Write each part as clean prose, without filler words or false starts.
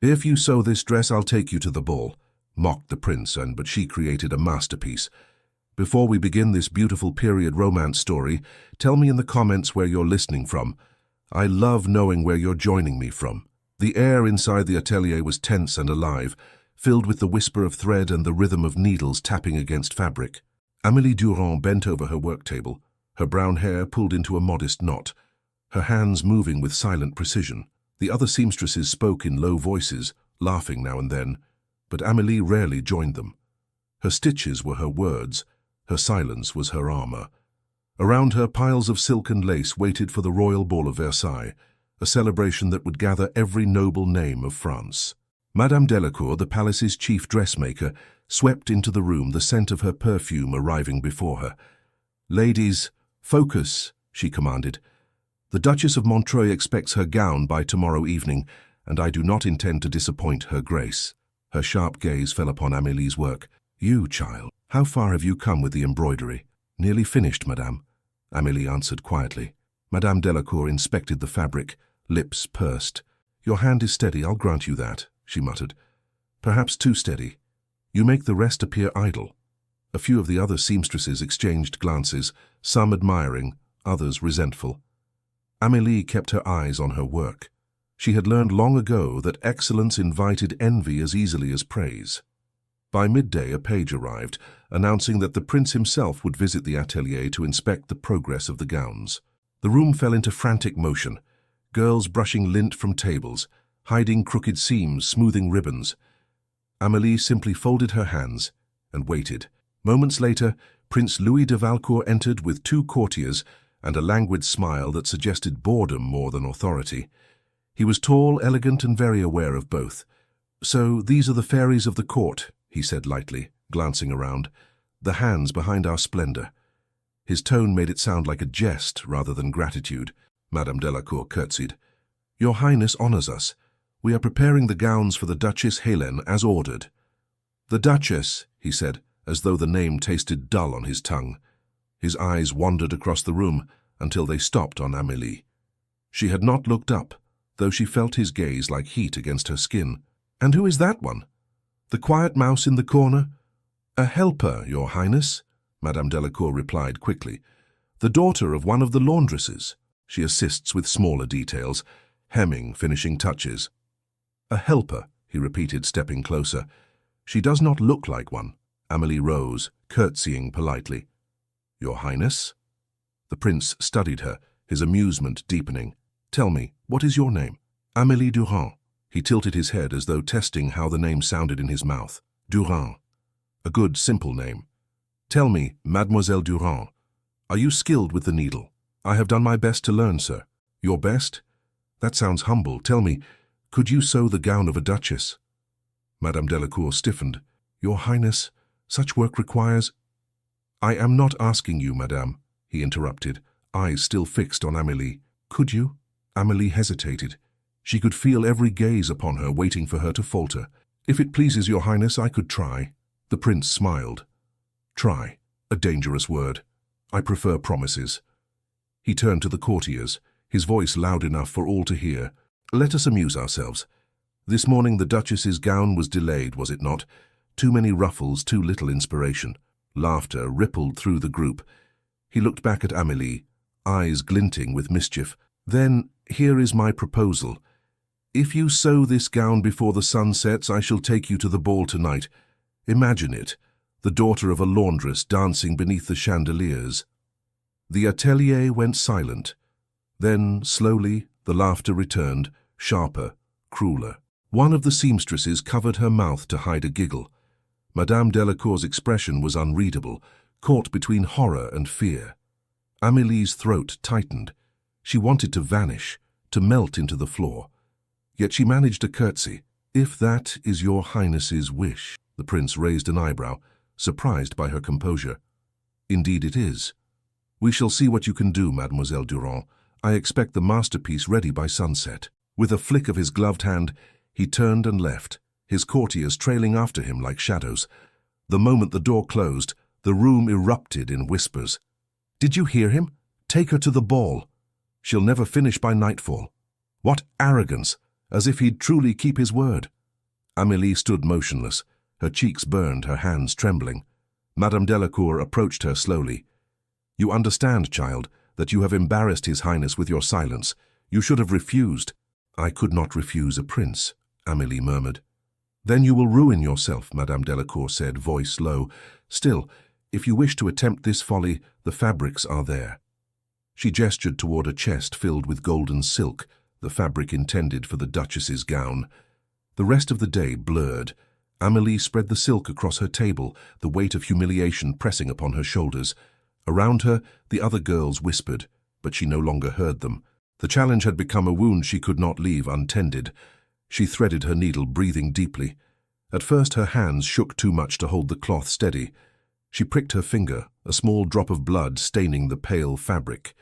"If you sew this dress, I'll take you to the ball," mocked the prince, but she created a masterpiece. "Before we begin this beautiful period romance story, tell me in the comments where you're listening from. I love knowing where you're joining me from." The air inside the atelier was tense and alive, filled with the whisper of thread and the rhythm of needles tapping against fabric. Amélie Durand bent over her work table, her brown hair pulled into a modest knot, her hands moving with silent precision. The other seamstresses spoke in low voices, laughing now and then, but Amélie rarely joined them. Her stitches were her words, her silence was her armor. Around her, piles of silk and lace waited for the royal ball of Versailles, a celebration that would gather every noble name of France. Madame Delacour, the palace's chief dressmaker, swept into the room, the scent of her perfume arriving before her. "Ladies, focus," she commanded. "The Duchess of Montreuil expects her gown by tomorrow evening, and I do not intend to disappoint her grace." Her sharp gaze fell upon Amélie's work. "You, child, how far have you come with the embroidery?" "Nearly finished, madame," Amélie answered quietly. Madame Delacour inspected the fabric, lips pursed. "Your hand is steady, I'll grant you that," she muttered. "Perhaps too steady. You make the rest appear idle." A few of the other seamstresses exchanged glances, some admiring, others resentful. Amélie kept her eyes on her work. She had learned long ago that excellence invited envy as easily as praise. By midday, a page arrived, announcing that the prince himself would visit the atelier to inspect the progress of the gowns. The room fell into frantic motion, girls brushing lint from tables, hiding crooked seams, smoothing ribbons. Amélie simply folded her hands and waited. Moments later, Prince Louis de Valcourt entered with 2 courtiers and a languid smile that suggested boredom more than authority. He was tall, elegant, and very aware of both. "So these are the fairies of the court," he said lightly, glancing around. "The hands behind our splendor." His tone made it sound like a jest rather than gratitude. Madame Delacour curtsied. "Your Highness honors us. We are preparing the gowns for the Duchess Hélène as ordered." "The Duchess," he said, as though the name tasted dull on his tongue. His eyes wandered across the room until they stopped on Amélie. She had not looked up, though she felt his gaze like heat against her skin. "And who is that one? The quiet mouse in the corner?" "A helper, Your Highness," Madame Delacour replied quickly. "The daughter of one of the laundresses. She assists with smaller details, hemming, finishing touches." "A helper," he repeated, stepping closer. "She does not look like one." Amélie rose, curtsying politely. "Your Highness?" The prince studied her, his amusement deepening. "Tell me, what is your name?" "Amélie Durand." He tilted his head as though testing how the name sounded in his mouth. "Durand. A good, simple name. Tell me, Mademoiselle Durand, are you skilled with the needle?" "I have done my best to learn, sir." "Your best? That sounds humble. Tell me, could you sew the gown of a duchess?" Madame Delacour stiffened. "Your Highness, such work requires—" "I am not asking you, madame," he interrupted, eyes still fixed on Amélie. "Could you?" Amélie hesitated. She could feel every gaze upon her, waiting for her to falter. "If it pleases your Highness, I could try." The prince smiled. "Try. A dangerous word. I prefer promises." He turned to the courtiers, his voice loud enough for all to hear. "Let us amuse ourselves. This morning the Duchess's gown was delayed, was it not? Too many ruffles, too little inspiration." Laughter rippled through the group. He looked back at Amélie, eyes glinting with mischief. "Then here is my proposal. If you sew this gown before the sun sets, I shall take you to the ball tonight. Imagine it, the daughter of a laundress dancing beneath the chandeliers." The atelier went silent. Then, slowly, the laughter returned, sharper, crueler. One of the seamstresses covered her mouth to hide a giggle. Madame Delacour's expression was unreadable, caught between horror and fear. Amélie's throat tightened. She wanted to vanish, to melt into the floor. Yet she managed a curtsy. "If that is your Highness's wish." The prince raised an eyebrow, surprised by her composure. "Indeed it is. We shall see what you can do, Mademoiselle Durand. I expect the masterpiece ready by sunset." With a flick of his gloved hand, he turned and left, his courtiers trailing after him like shadows. The moment the door closed, the room erupted in whispers. "Did you hear him? Take her to the ball. She'll never finish by nightfall. What arrogance! as if he'd truly keep his word. Amélie stood motionless, her cheeks burned, her hands trembling. Madame Delacour approached her slowly. "You understand, child, that you have embarrassed His Highness with your silence. You should have refused." "I could not refuse a prince," Amélie murmured. "Then you will ruin yourself," Madame Delacour said, voice low. "Still, if you wish to attempt this folly, the fabrics are there." She gestured toward a chest filled with golden silk, the fabric intended for the Duchess's gown. The rest of the day blurred. Amélie spread the silk across her table, the weight of humiliation pressing upon her shoulders. Around her, the other girls whispered, but she no longer heard them. The challenge had become a wound she could not leave untended. She threaded her needle, breathing deeply. At first her hands shook too much to hold the cloth steady. She pricked her finger, a small drop of blood staining the pale fabric.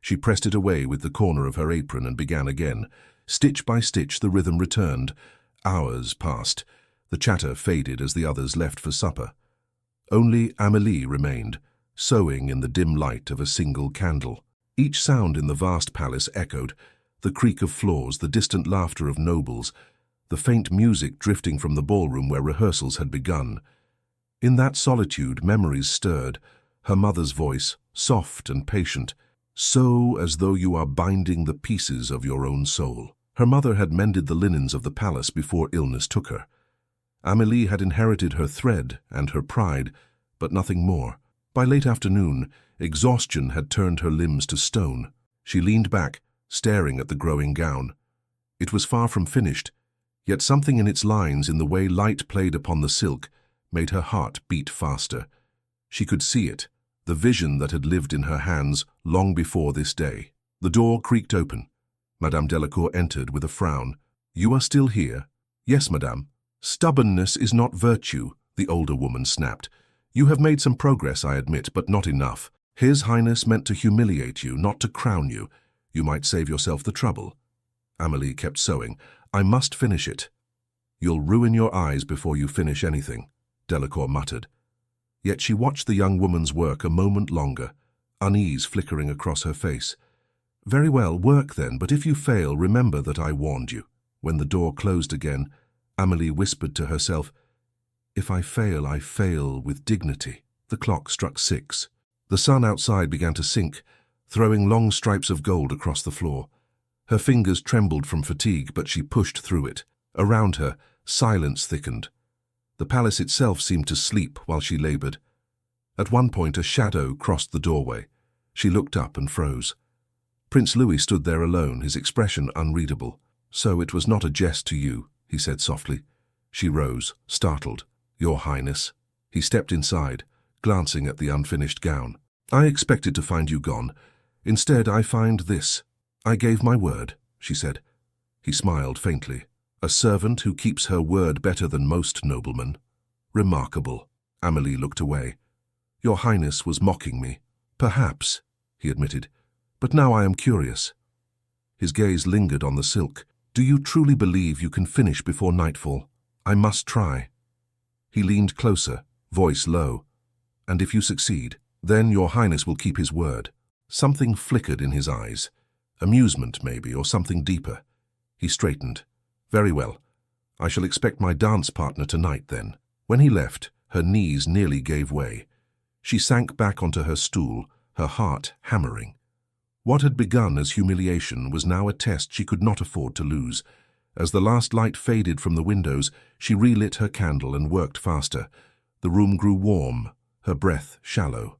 She pressed it away with the corner of her apron and began again. Stitch by stitch the rhythm returned. Hours passed. The chatter faded as the others left for supper. Only Amélie remained, sewing in the dim light of a single candle. Each sound in the vast palace echoed, the creak of floors, the distant laughter of nobles, the faint music drifting from the ballroom where rehearsals had begun. In that solitude, memories stirred, her mother's voice, soft and patient. "Sew as though you are binding the pieces of your own soul." Her mother had mended the linens of the palace before illness took her. Amélie had inherited her thread and her pride, but nothing more. By late afternoon, exhaustion had turned her limbs to stone. She leaned back, staring at the growing gown. It was far from finished, yet something in its lines, in the way light played upon the silk, made her heart beat faster. She could see it, the vision that had lived in her hands long before this day. The door creaked open. Madame Delacour entered with a frown. "You are still here?" "Yes, madame." "Stubbornness is not virtue," the older woman snapped. "You have made some progress, I admit, but not enough. His Highness meant to humiliate you, not to crown you. You might save yourself the trouble." Amélie kept sewing. "I must finish it." "You'll ruin your eyes before you finish anything," Delacour muttered. Yet she watched the young woman's work a moment longer, unease flickering across her face. "Very well, work then, but if you fail, remember that I warned you." When the door closed again, Amélie whispered to herself, "If I fail with dignity." The clock struck 6. The sun outside began to sink, throwing long stripes of gold across the floor. Her fingers trembled from fatigue, but she pushed through it. Around her, silence thickened. The palace itself seemed to sleep while she labored. At one point, a shadow crossed the doorway. She looked up and froze. Prince Louis stood there alone, his expression unreadable. "So it was not a jest to you," he said softly. She rose, startled. "Your Highness." He stepped inside, glancing at the unfinished gown. "I expected to find you gone. Instead, I find this." "I gave my word," she said. He smiled faintly. "A servant who keeps her word better than most noblemen. Remarkable." Amélie looked away. "Your Highness was mocking me." "Perhaps," he admitted. "But now I am curious." His gaze lingered on the silk. "Do you truly believe you can finish before nightfall?" "I must try." He leaned closer, voice low. "And if you succeed, then your Highness will keep his word." Something flickered in his eyes. Amusement, maybe, or something deeper. He straightened. "Very well. I shall expect my dance partner tonight, then." When he left, her knees nearly gave way. She sank back onto her stool, her heart hammering. What had begun as humiliation was now a test she could not afford to lose. As the last light faded from the windows, she relit her candle and worked faster. The room grew warm, her breath shallow.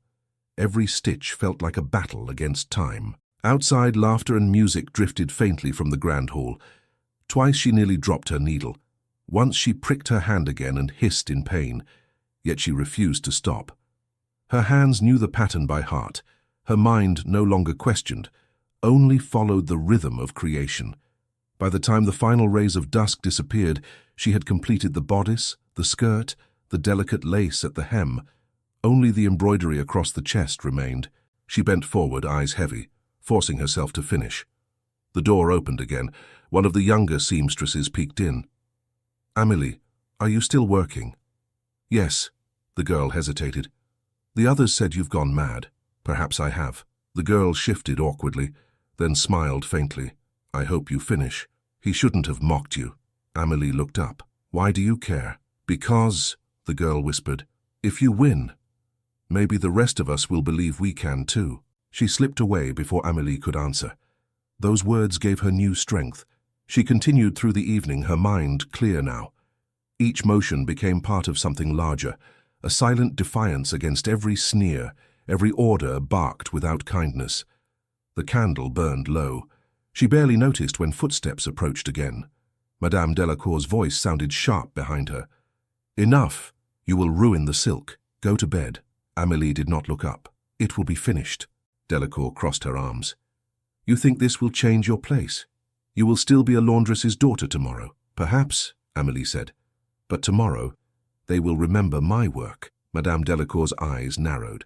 Every stitch felt like a battle against time. Outside, laughter and music drifted faintly from the grand hall. Twice she nearly dropped her needle. Once she pricked her hand again and hissed in pain, yet she refused to stop. Her hands knew the pattern by heart. Her mind no longer questioned, only followed the rhythm of creation. By the time the final rays of dusk disappeared, she had completed the bodice, the skirt, the delicate lace at the hem. Only the embroidery across the chest remained. She bent forward, eyes heavy, forcing herself to finish. The door opened again. One of the younger seamstresses peeked in. "Amélie, are you still working?" "Yes," the girl hesitated. "The others said you've gone mad." "Perhaps I have." The girl shifted awkwardly, then smiled faintly. "I hope you finish." He shouldn't have mocked you. Amélie looked up. Why do you care? Because, the girl whispered, if you win, maybe the rest of us will believe we can too. She slipped away before Amélie could answer. Those words gave her new strength. She continued through the evening, her mind clear now. Each motion became part of something larger, a silent defiance against every sneer, every order barked without kindness. The candle burned low. She barely noticed when footsteps approached again. Madame Delacour's voice sounded sharp behind her. Enough! You will ruin the silk. Go to bed. Amélie did not look up. It will be finished. Delacour crossed her arms. You think this will change your place? You will still be a laundress's daughter tomorrow. Perhaps, Amélie said. But tomorrow, they will remember my work. Madame Delacour's eyes narrowed.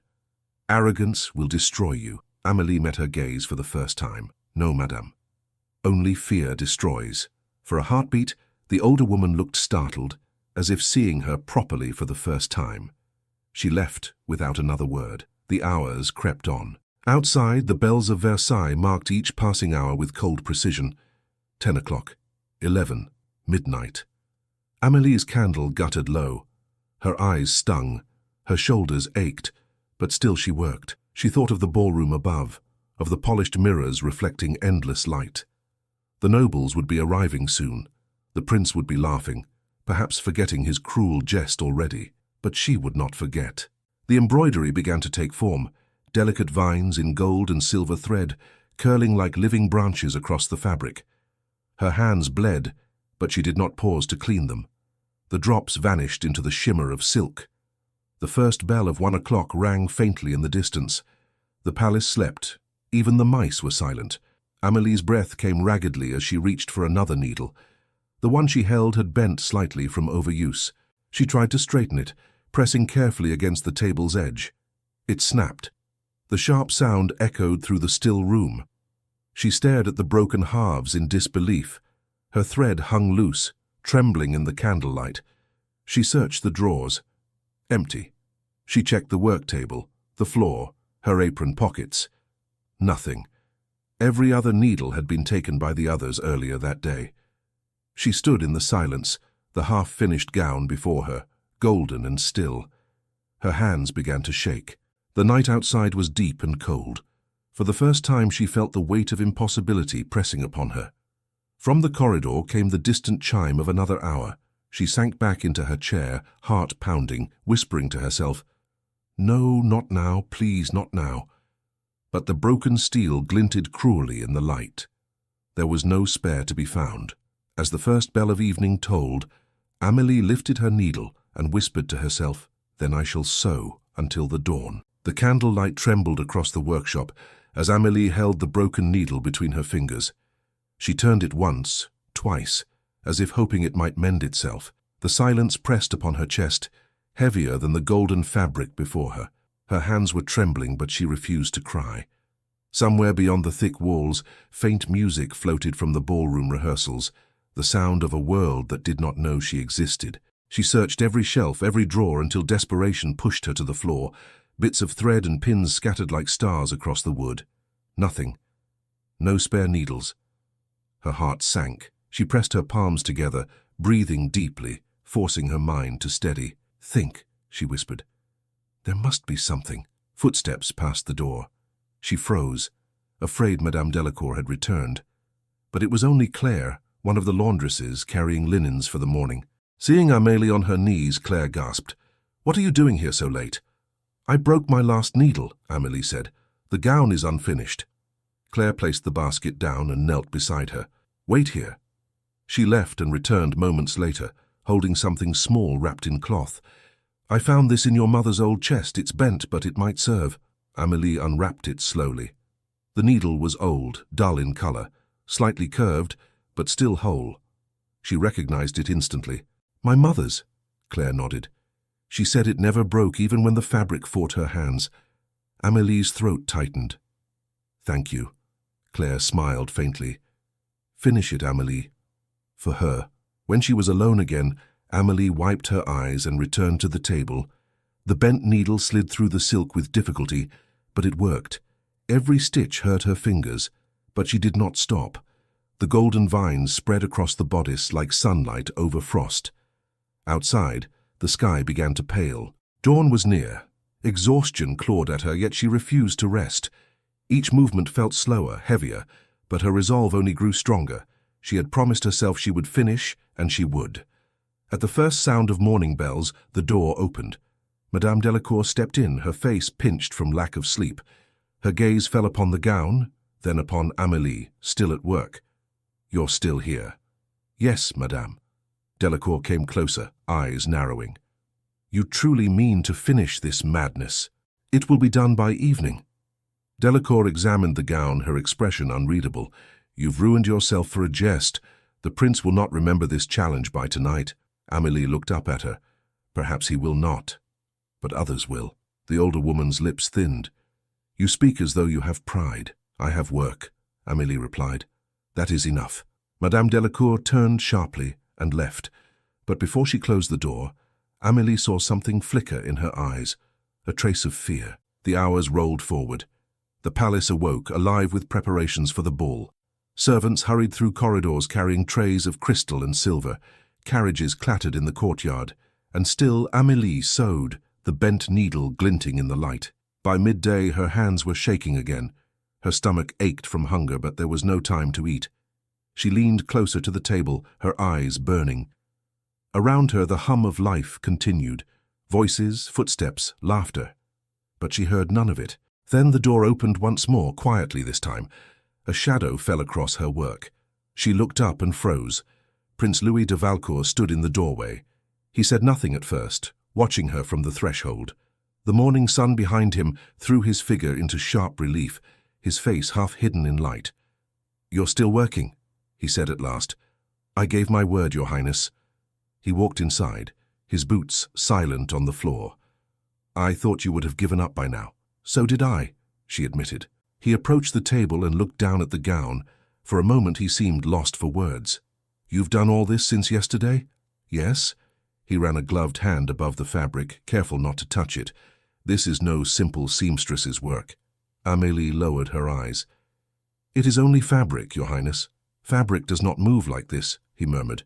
Arrogance will destroy you. Amélie met her gaze for the first time. No, madame. Only fear destroys. For a heartbeat, the older woman looked startled, as if seeing her properly for the first time. She left without another word. The hours crept on. Outside, the bells of Versailles marked each passing hour with cold precision. 10 o'clock, 11, midnight. Amélie's candle guttered low. Her eyes stung, her shoulders ached, but still she worked. She thought of the ballroom above, of the polished mirrors reflecting endless light. The nobles would be arriving soon. The prince would be laughing, perhaps forgetting his cruel jest already. But she would not forget. The embroidery began to take form, delicate vines in gold and silver thread, curling like living branches across the fabric. Her hands bled, but she did not pause to clean them. The drops vanished into the shimmer of silk. The first bell of 1 o'clock rang faintly in the distance. The palace slept. Even the mice were silent. Amélie's breath came raggedly as she reached for another needle. The one she held had bent slightly from overuse. She tried to straighten it, pressing carefully against the table's edge. It snapped. The sharp sound echoed through the still room. She stared at the broken halves in disbelief. Her thread hung loose, trembling in the candlelight. She searched the drawers. Empty. She checked the work table, the floor, her apron pockets. Nothing. Every other needle had been taken by the others earlier that day. She stood in the silence, the half-finished gown before her, golden and still. Her hands began to shake. The night outside was deep and cold. For the first time she felt the weight of impossibility pressing upon her. From the corridor came the distant chime of another hour. She sank back into her chair, heart pounding, whispering to herself, "No, not now, please, not now." But the broken steel glinted cruelly in the light. There was no spare to be found. As the first bell of evening tolled, Amélie lifted her needle and whispered to herself, "Then I shall sew until the dawn." The candlelight trembled across the workshop as Amélie held the broken needle between her fingers. She turned it once, twice, as if hoping it might mend itself. The silence pressed upon her chest, heavier than the golden fabric before her. Her hands were trembling, but she refused to cry. Somewhere beyond the thick walls, faint music floated from the ballroom rehearsals, the sound of a world that did not know she existed. She searched every shelf, every drawer, until desperation pushed her to the floor, bits of thread and pins scattered like stars across the wood. Nothing. No spare needles. Her heart sank. She pressed her palms together, breathing deeply, forcing her mind to steady. "Think," she whispered. "There must be something." Footsteps passed the door. She froze, afraid Madame Delacour had returned. But it was only Claire, one of the laundresses, carrying linens for the morning. Seeing Amélie on her knees, Claire gasped, "What are you doing here so late?" "I broke my last needle," Amélie said. "The gown is unfinished." Claire placed the basket down and knelt beside her. "Wait here." She left and returned moments later, holding something small wrapped in cloth. "I found this in your mother's old chest. It's bent, but it might serve." Amélie unwrapped it slowly. The needle was old, dull in color, slightly curved, but still whole. She recognized it instantly. "My mother's," Claire nodded. She said it never broke even when the fabric fought her hands. Amélie's throat tightened. "Thank you." Claire smiled faintly. "Finish it, Amélie." For her. When she was alone again, Amélie wiped her eyes and returned to the table. The bent needle slid through the silk with difficulty, but it worked. Every stitch hurt her fingers, but she did not stop. The golden vines spread across the bodice like sunlight over frost. Outside, the sky began to pale. Dawn was near. Exhaustion clawed at her, yet she refused to rest. Each movement felt slower, heavier, but her resolve only grew stronger. She had promised herself she would finish, and she would. At the first sound of morning bells, the door opened. Madame Delacour stepped in, her face pinched from lack of sleep. Her gaze fell upon the gown, then upon Amélie, still at work. "You're still here." "Yes, madame." Delacour came closer, eyes narrowing. "You truly mean to finish this madness? It will be done by evening." Delacour examined the gown, her expression unreadable. "You've ruined yourself for a jest. The prince will not remember this challenge by tonight." Amélie looked up at her. "Perhaps he will not, but others will." The older woman's lips thinned. "You speak as though you have pride." "I have work," Amélie replied. "That is enough." Madame Delacour turned sharply and left, but before she closed the door, Amélie saw something flicker in her eyes, a trace of fear. The hours rolled forward. The palace awoke, alive with preparations for the ball. Servants hurried through corridors carrying trays of crystal and silver. Carriages clattered in the courtyard, and still Amélie sewed, the bent needle glinting in the light. By midday her hands were shaking again. Her stomach ached from hunger, but there was no time to eat. She leaned closer to the table, her eyes burning. Around her the hum of life continued, voices, footsteps, laughter. But she heard none of it. Then the door opened once more, quietly this time. A shadow fell across her work. She looked up and froze. Prince Louis de Valcourt stood in the doorway. He said nothing at first, watching her from the threshold. The morning sun behind him threw his figure into sharp relief, his face half hidden in light. "You're still working," he said at last. "I gave my word, Your Highness." He walked inside, his boots silent on the floor. "I thought you would have given up by now." "So did I," she admitted. He approached the table and looked down at the gown. For a moment he seemed lost for words. "You've done all this since yesterday?" "Yes." He ran a gloved hand above the fabric, careful not to touch it. "This is no simple seamstress's work." Amélie lowered her eyes. "It is only fabric, Your Highness. Fabric does not move like this," he murmured.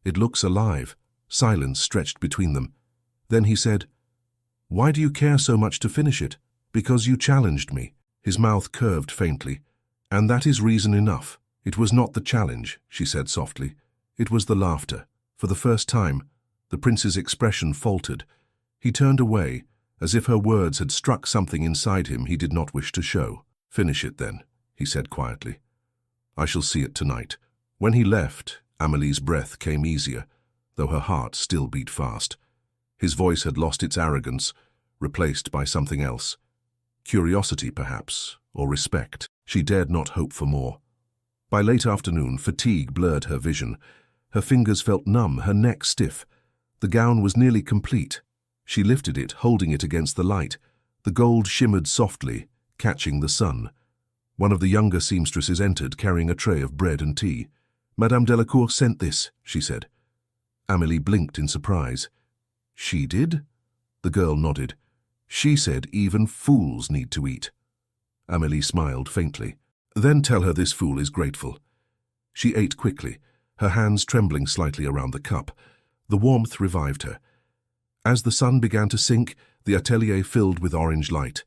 "It looks alive." Silence stretched between them. Then he said, "Why do you care so much to finish it?" "Because you challenged me." His mouth curved faintly. "And that is reason enough." "It was not the challenge," she said softly. "It was the laughter." For the first time, the prince's expression faltered. He turned away, as if her words had struck something inside him he did not wish to show. "Finish it then," he said quietly. "I shall see it tonight." When he left, Amélie's breath came easier, though her heart still beat fast. His voice had lost its arrogance, replaced by something else. Curiosity, perhaps, or respect. She dared not hope for more. By late afternoon, fatigue blurred her vision. Her fingers felt numb, her neck stiff. The gown was nearly complete. She lifted it, holding it against the light. The gold shimmered softly, catching the sun. One of the younger seamstresses entered, carrying a tray of bread and tea. "Madame Delacour sent this," she said. Amélie blinked in surprise. "She did?" The girl nodded. "She said even fools need to eat." Amélie smiled faintly. "Then tell her this fool is grateful." She ate quickly, her hands trembling slightly around the cup. The warmth revived her. As the sun began to sink, the atelier filled with orange light.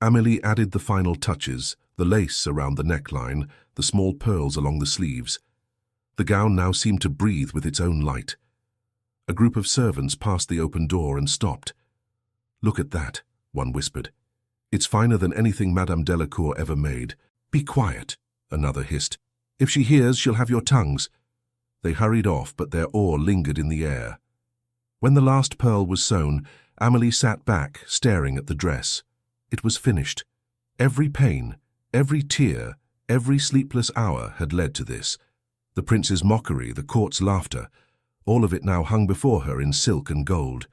Amélie added the final touches, the lace around the neckline, the small pearls along the sleeves. The gown now seemed to breathe with its own light. A group of servants passed the open door and stopped. "Look at that," one whispered. "It's finer than anything Madame Delacour ever made." "Be quiet," another hissed. "If she hears, she'll have your tongues." They hurried off, but their awe lingered in the air. When the last pearl was sewn, Amélie sat back, staring at the dress. It was finished. Every pain, every tear, every sleepless hour had led to this. The prince's mockery, the court's laughter, all of it now hung before her in silk and gold.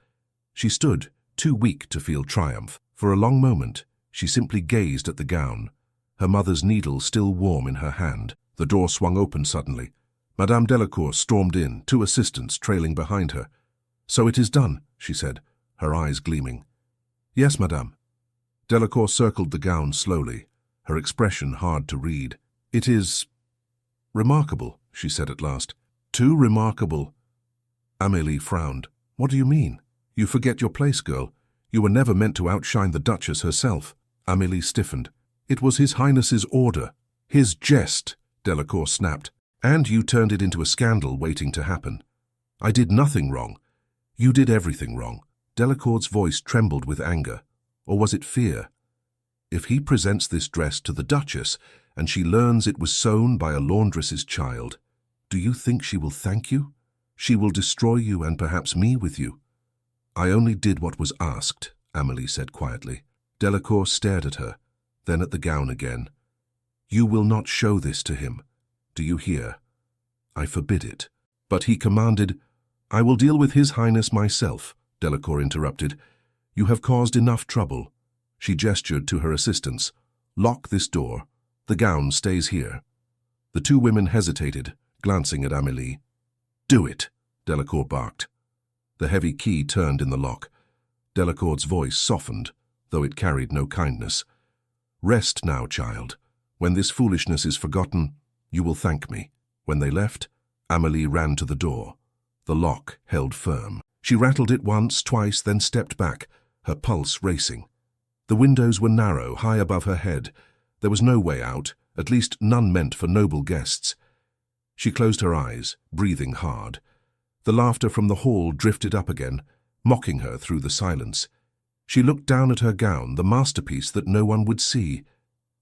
She stood, too weak to feel triumph. For a long moment, she simply gazed at the gown, her mother's needle still warm in her hand. The door swung open suddenly. Madame Delacour stormed in, two assistants trailing behind her. "So it is done," she said, her eyes gleaming. "Yes, madame." Delacour circled the gown slowly, her expression hard to read. "It is Remarkable, she said at last. Too remarkable. Amélie frowned. What do you mean? You forget your place, girl. You were never meant to outshine the Duchess herself. Amélie stiffened. It was His Highness's order. His jest, Delacour snapped. And you turned it into a scandal waiting to happen. I did nothing wrong. You did everything wrong. Delacour's voice trembled with anger. Or was it fear? If he presents this dress to the Duchess, and she learns it was sewn by a laundress's child, do you think she will thank you? She will destroy you and perhaps me with you. I only did what was asked, Amélie said quietly. Delacour stared at her, then at the gown again. You will not show this to him. Do you hear? I forbid it. But he commanded. I will deal with His Highness myself, Delacour interrupted. You have caused enough trouble. She gestured to her assistants. Lock this door. The gown stays here. The two women hesitated, glancing at Amélie. Do it, Delacour barked. The heavy key turned in the lock. Delacour's voice softened, though it carried no kindness. Rest now, child. When this foolishness is forgotten, you will thank me. When they left, Amélie ran to the door. The lock held firm. She rattled it once, twice, then stepped back, her pulse racing. The windows were narrow, high above her head. There was no way out, at least none meant for noble guests. She closed her eyes, breathing hard. The laughter from the hall drifted up again, mocking her through the silence. She looked down at her gown, the masterpiece that no one would see.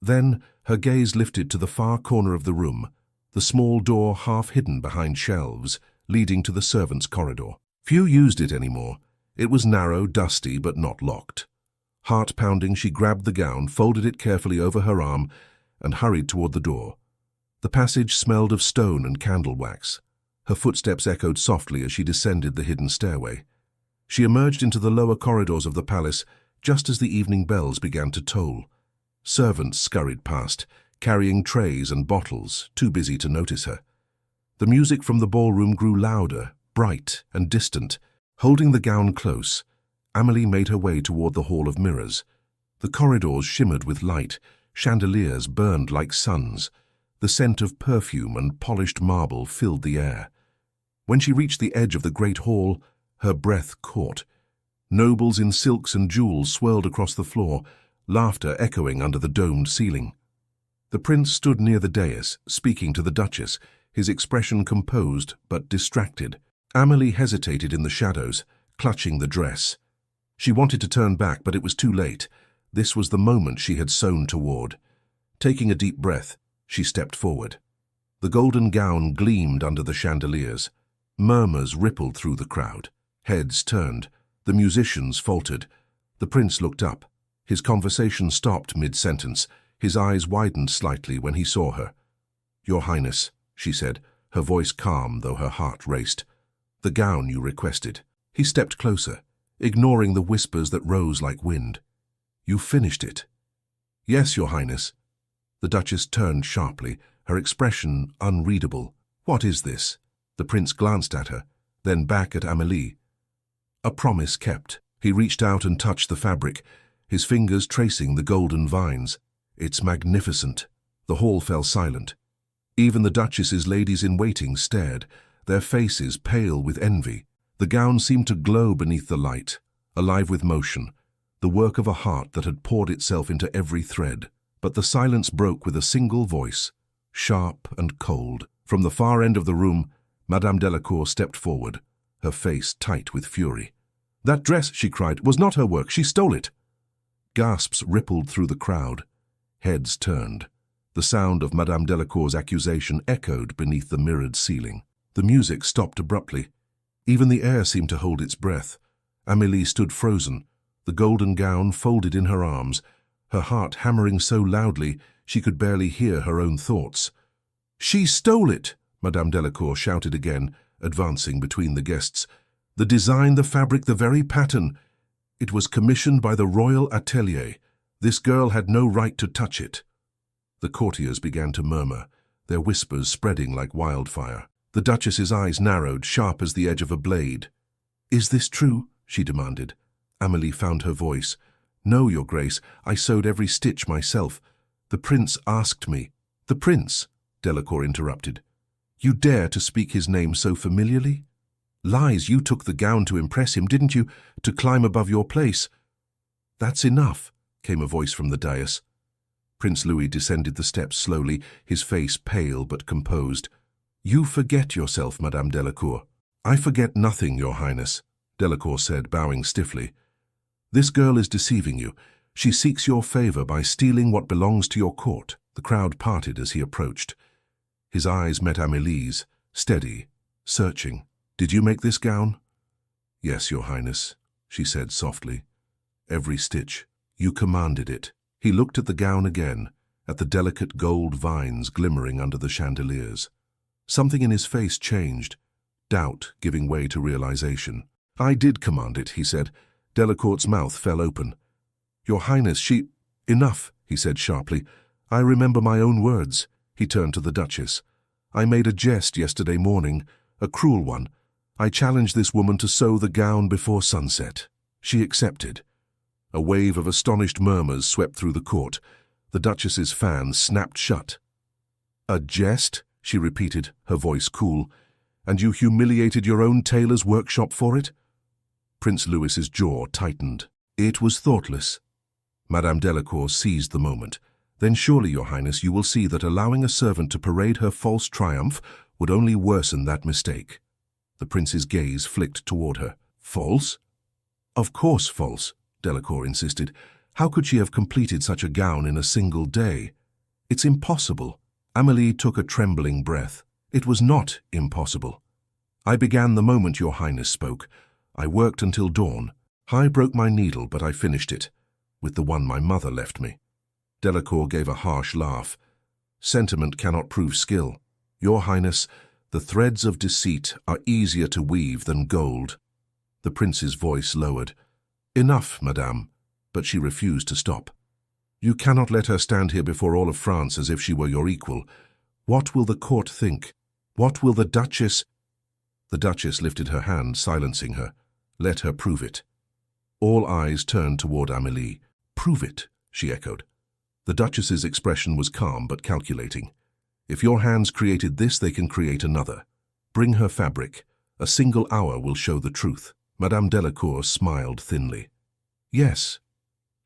Then her gaze lifted to the far corner of the room, the small door half hidden behind shelves, leading to the servants' corridor. Few used it anymore. It was narrow, dusty, but not locked. Heart-pounding, she grabbed the gown, folded it carefully over her arm, and hurried toward the door. The passage smelled of stone and candle wax. Her footsteps echoed softly as she descended the hidden stairway. She emerged into the lower corridors of the palace just as the evening bells began to toll. Servants scurried past, carrying trays and bottles, too busy to notice her. The music from the ballroom grew louder, bright and distant. Holding the gown close, Amélie made her way toward the Hall of Mirrors. The corridors shimmered with light, chandeliers burned like suns. The scent of perfume and polished marble filled the air. When she reached the edge of the great hall, her breath caught. Nobles in silks and jewels swirled across the floor, laughter echoing under the domed ceiling. The prince stood near the dais, speaking to the Duchess, his expression composed but distracted. Amélie hesitated in the shadows, clutching the dress. She wanted to turn back, but it was too late. This was the moment she had sewn toward. Taking a deep breath, she stepped forward. The golden gown gleamed under the chandeliers. Murmurs rippled through the crowd. Heads turned. The musicians faltered. The prince looked up. His conversation stopped mid-sentence. His eyes widened slightly when he saw her. "Your Highness," she said, her voice calm though her heart raced. "The gown you requested." He stepped closer, ignoring the whispers that rose like wind. "You finished it." "Yes, Your Highness." The Duchess turned sharply, her expression unreadable. "What is this?" The prince glanced at her, then back at Amélie. A promise kept. He reached out and touched the fabric, his fingers tracing the golden vines. "It's magnificent." The hall fell silent. Even the Duchess's ladies-in-waiting stared, their faces pale with envy. The gown seemed to glow beneath the light, alive with motion, the work of a heart that had poured itself into every thread. But the silence broke with a single voice, sharp and cold. From the far end of the room, Madame Delacour stepped forward, her face tight with fury. "That dress," she cried, "was not her work. She stole it." Gasps rippled through the crowd. Heads turned. The sound of Madame Delacour's accusation echoed beneath the mirrored ceiling. The music stopped abruptly. Even the air seemed to hold its breath. Amélie stood frozen, the golden gown folded in her arms, her heart hammering so loudly she could barely hear her own thoughts. "She stole it!" Madame Delacour shouted again, advancing between the guests. "The design, the fabric, the very pattern. It was commissioned by the royal atelier. This girl had no right to touch it." The courtiers began to murmur, their whispers spreading like wildfire. The Duchess's eyes narrowed, sharp as the edge of a blade. "Is this true?" she demanded. Amélie found her voice. "No, Your Grace, I sewed every stitch myself. The prince asked me." "The prince?" Delacour interrupted. You dare to speak his name so familiarly? Lies, you took the gown to impress him, didn't you, to climb above your place? That's enough, came a voice from the dais. Prince Louis descended the steps slowly, his face pale but composed. You forget yourself, Madame Delacour. I forget nothing, Your Highness, Delacour said, bowing stiffly. This girl is deceiving you. She seeks your favor by stealing what belongs to your court. The crowd parted as he approached. His eyes met Amélie's, steady, searching. Did you make this gown? Yes, Your Highness, she said softly. Every stitch. You commanded it. He looked at the gown again, at the delicate gold vines glimmering under the chandeliers. Something in his face changed, doubt giving way to realization. I did command it, he said. Delacour's mouth fell open. Your Highness, she... Enough, he said sharply. I remember my own words. He turned to the Duchess. I made a jest yesterday morning, a cruel one. I challenged this woman to sew the gown before sunset. She accepted. A wave of astonished murmurs swept through the court. The Duchess's fan snapped shut. A jest? She repeated, her voice cool. And you humiliated your own tailor's workshop for it? Prince Louis's jaw tightened. It was thoughtless. Madame Delacour seized the moment. Then surely, Your Highness, you will see that allowing a servant to parade her false triumph would only worsen that mistake. The prince's gaze flicked toward her. False? Of course false, Delacour insisted. How could she have completed such a gown in a single day? It's impossible. Amélie took a trembling breath. It was not impossible. I began the moment Your Highness spoke. I worked until dawn. I broke my needle, but I finished it, with the one my mother left me. Delacour gave a harsh laugh. Sentiment cannot prove skill. Your Highness, the threads of deceit are easier to weave than gold. The prince's voice lowered. Enough, madame. But she refused to stop. You cannot let her stand here before all of France as if she were your equal. What will the court think? What will the Duchess... The Duchess lifted her hand, silencing her. Let her prove it. All eyes turned toward Amélie. Prove it, she echoed. The Duchess's expression was calm but calculating. If your hands created this, they can create another. Bring her fabric. A single hour will show the truth. Madame Delacour smiled thinly. Yes.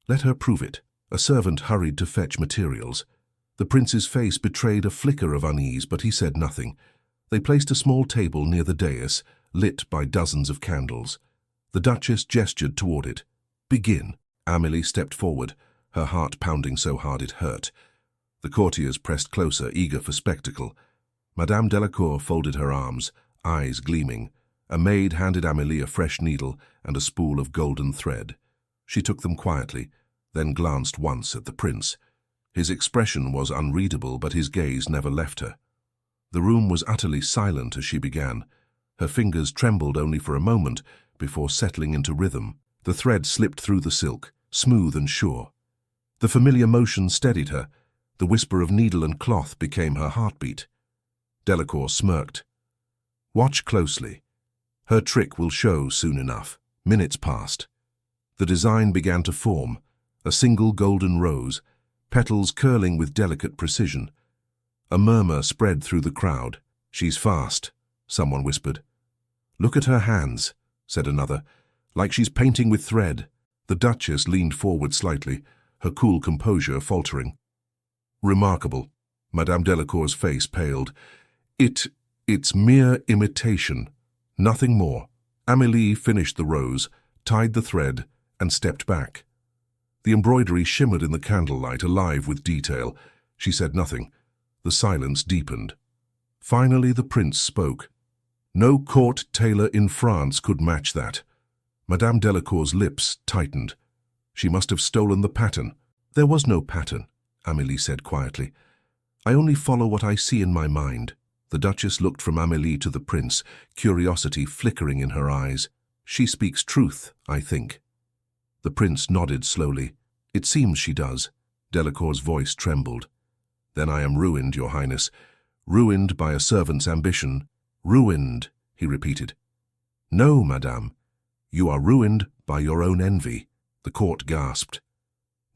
Let her prove it. A servant hurried to fetch materials. The prince's face betrayed a flicker of unease, but he said nothing. They placed a small table near the dais, lit by dozens of candles. The Duchess gestured toward it. Begin. Amélie stepped forward, her heart pounding so hard it hurt. The courtiers pressed closer, eager for spectacle. Madame Delacour folded her arms, eyes gleaming. A maid handed Amélie a fresh needle and a spool of golden thread. She took them quietly, then glanced once at the prince. His expression was unreadable, but his gaze never left her. The room was utterly silent as she began. Her fingers trembled only for a moment before settling into rhythm. The thread slipped through the silk, smooth and sure. The familiar motion steadied her. The whisper of needle and cloth became her heartbeat. Delacour smirked. Watch closely. Her trick will show soon enough. Minutes passed. The design began to form, a single golden rose, petals curling with delicate precision. A murmur spread through the crowd. She's fast, someone whispered. Look at her hands, said another, like she's painting with thread. The Duchess leaned forward slightly, her cool composure faltering. Remarkable. Madame Delacour's face paled. It's mere imitation. Nothing more. Amélie finished the rose, tied the thread, and stepped back. The embroidery shimmered in the candlelight, alive with detail. She said nothing. The silence deepened. Finally, the prince spoke. No court tailor in France could match that. Madame Delacour's lips tightened. She must have stolen the pattern. There was no pattern, Amélie said quietly. I only follow what I see in my mind. The Duchess looked from Amélie to the prince, curiosity flickering in her eyes. She speaks truth, I think. The prince nodded slowly. It seems she does. Delacour's voice trembled. Then I am ruined, Your Highness. Ruined by a servant's ambition. Ruined, he repeated. No, madame. You are ruined by your own envy. The court gasped.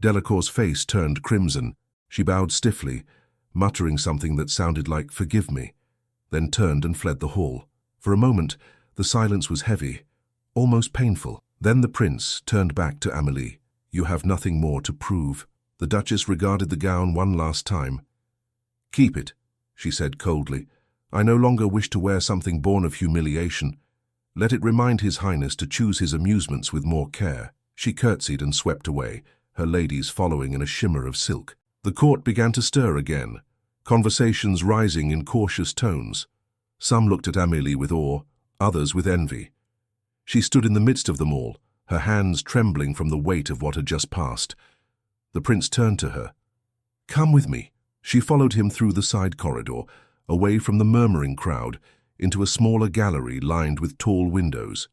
Delacour's face turned crimson. She bowed stiffly, muttering something that sounded like "forgive me," then turned and fled the hall. For a moment, the silence was heavy, almost painful. Then the prince turned back to Amélie. "You have nothing more to prove." The Duchess regarded the gown one last time. "Keep it," she said coldly. "I no longer wish to wear something born of humiliation. Let it remind His Highness to choose his amusements with more care." She curtsied and swept away, her ladies following in a shimmer of silk. The court began to stir again, conversations rising in cautious tones. Some looked at Amélie with awe, others with envy. She stood in the midst of them all, her hands trembling from the weight of what had just passed. The prince turned to her. "Come with me." She followed him through the side corridor, away from the murmuring crowd, into a smaller gallery lined with tall windows.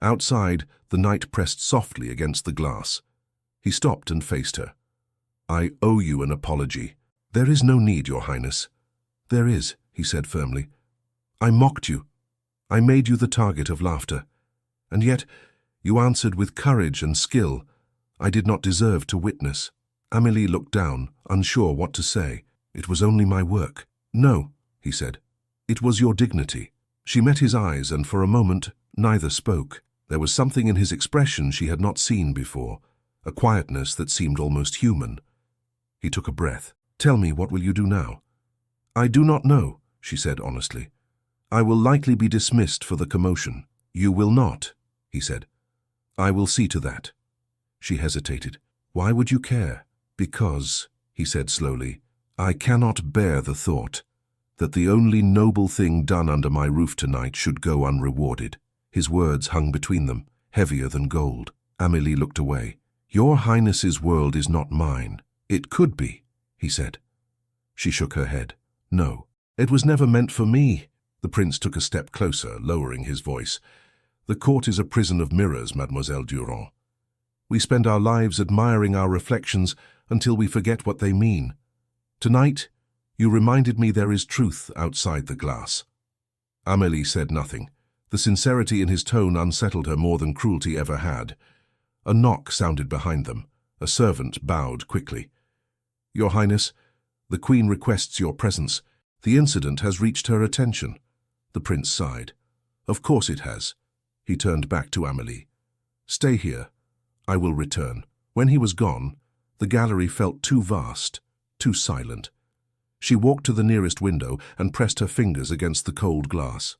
Outside, the night pressed softly against the glass. He stopped and faced her. "I owe you an apology." "There is no need, Your Highness." "There is," he said firmly. "I mocked you. I made you the target of laughter. And yet, you answered with courage and skill I did not deserve to witness." Amélie looked down, unsure what to say. "It was only my work." "No," he said. "It was your dignity." She met his eyes, and for a moment, neither spoke. There was something in his expression she had not seen before, a quietness that seemed almost human. He took a breath. "Tell me, what will you do now?" "I do not know," she said honestly. "I will likely be dismissed for the commotion." "You will not," he said. "I will see to that." She hesitated. "Why would you care?" "Because," he said slowly, "I cannot bear the thought that the only noble thing done under my roof tonight should go unrewarded." His words hung between them, heavier than gold. Amélie looked away. "Your Highness's world is not mine." "It could be," he said. She shook her head. "No, it was never meant for me." The prince took a step closer, lowering his voice. "The court is a prison of mirrors, Mademoiselle Durand. We spend our lives admiring our reflections until we forget what they mean. Tonight, you reminded me there is truth outside the glass." Amélie said nothing. The sincerity in his tone unsettled her more than cruelty ever had. A knock sounded behind them. A servant bowed quickly. "Your Highness, the Queen requests your presence. The incident has reached her attention." The prince sighed. "Of course it has." He turned back to Amélie. "Stay here. I will return." When he was gone, the gallery felt too vast, too silent. She walked to the nearest window and pressed her fingers against the cold glass.